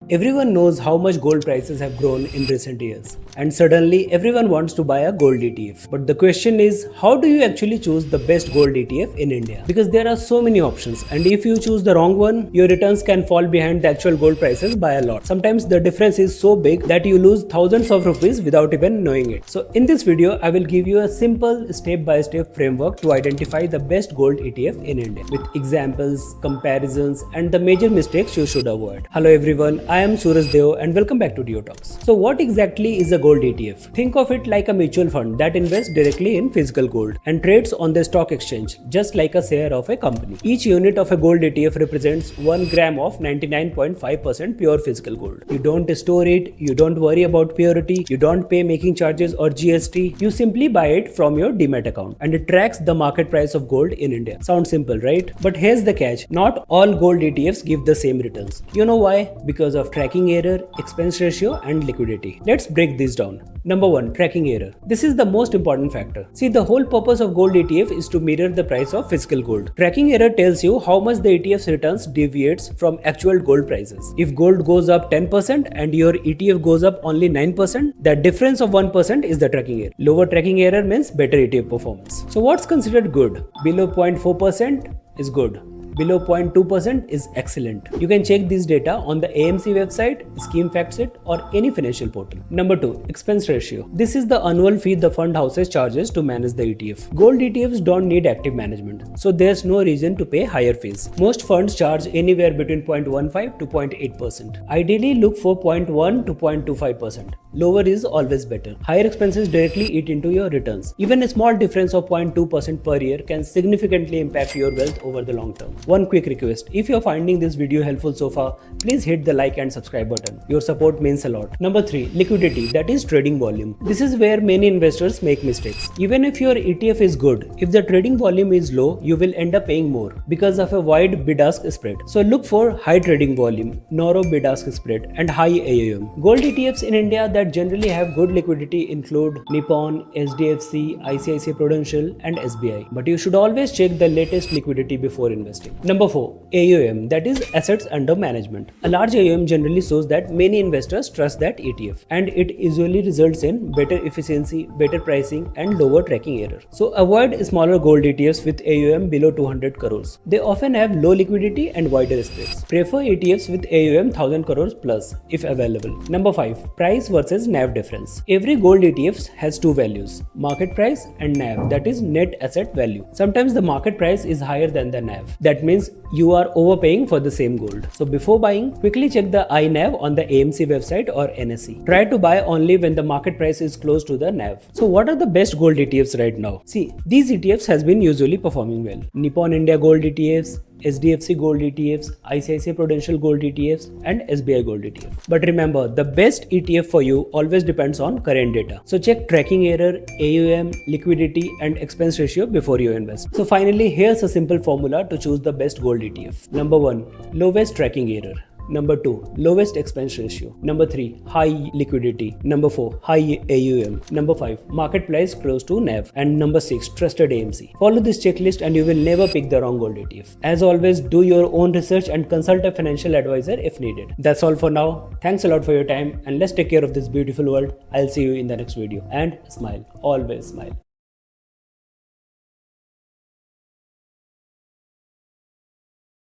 Everyone knows how much gold prices have grown in recent years, and suddenly everyone wants to buy a gold ETF. But the question is, how do you actually choose the best gold ETF in India? Because there are so many options, and if you choose the wrong one, your returns can fall behind the actual gold prices by a lot. Sometimes the difference is so big that you lose thousands of rupees without even knowing it. So in this video, I will give you a simple step-by-step framework to identify the best gold ETF in India, with examples, comparisons, and the major mistakes you should avoid. Hello everyone, I am Suraj Deo and welcome back to Deo Talks. So what exactly is a gold ETF? Think of it like a mutual fund that invests directly in physical gold and trades on the stock exchange, just like a share of a company. Each unit of a gold ETF represents 1 gram of 99.5% pure physical gold. You don't store it, you don't worry about purity, you don't pay making charges or GST, you simply buy it from your Demat account and it tracks the market price of gold in India. Sounds simple, right? But here's the catch, not all gold ETFs give the same returns. You know why? Because of tracking error, expense ratio and liquidity. Let's break this down. Number 1. Tracking error. This is the most important factor. See, the whole purpose of gold ETF is to mirror the price of physical gold. Tracking error tells you how much the ETF's returns deviates from actual gold prices. If gold goes up 10% and your ETF goes up only 9%, the difference of 1% is the tracking error. Lower tracking error means better ETF performance. So what's considered good? Below 0.4% is good. Below 0.2% is excellent. You can check this data on the AMC website, Scheme Factset or any financial portal. Number 2. Expense ratio. This is the annual fee the fund houses charges to manage the ETF. Gold ETFs don't need active management, so there's no reason to pay higher fees. Most funds charge anywhere between 0.15 to 0.8%. Ideally look for 0.1 to 0.25%. Lower is always better. Higher expenses directly eat into your returns. Even a small difference of 0.2% per year can significantly impact your wealth over the long term. One quick request, if you're finding this video helpful so far, please hit the like and subscribe button. Your support means a lot. Number 3. Liquidity, that is trading volume. This is where many investors make mistakes. Even if your ETF is good, if the trading volume is low, you will end up paying more because of a wide bid-ask spread. So look for high trading volume, narrow bid-ask spread and high AUM. Gold ETFs in India that generally have good liquidity include Nippon, HDFC, ICICI Prudential and SBI. But you should always check the latest liquidity before investing. Number 4. AUM, that is assets under management. A large AUM generally shows that many investors trust that ETF and it usually results in better efficiency, better pricing and lower tracking error. So avoid smaller gold ETFs with AUM below 200 crores. They often have low liquidity and wider spreads. Prefer ETFs with AUM 1000 crores plus if available. Number 5. Price versus NAV difference. Every gold ETF has two values, market price and NAV, that is net asset value. Sometimes the market price is higher than the NAV. That means you are overpaying for the same gold. So before buying, quickly check the iNAV on the AMC website or NSE. Try to buy only when the market price is close to the NAV. So what are the best gold ETFs right now? See, these ETFs has been usually performing well. Nippon India Gold ETFs, HDFC Gold ETFs, ICICI Prudential Gold ETFs and SBI Gold ETF. But remember, the best ETF for you always depends on current data. So check tracking error, AUM, liquidity and expense ratio before you invest. So finally, here's a simple formula to choose the best gold ETF. Number 1. Lowest tracking error. Number 2. Lowest expense ratio. Number 3. High liquidity. Number 4. High AUM. Number 5. Market price close to NAV. And number 6. Trusted AMC. Follow this checklist and you will never pick the wrong gold ETF. As always, do your own research and consult a financial advisor if needed. That's all for now. Thanks a lot for your time and let's take care of this beautiful world. I'll see you in the next video. And smile. Always smile.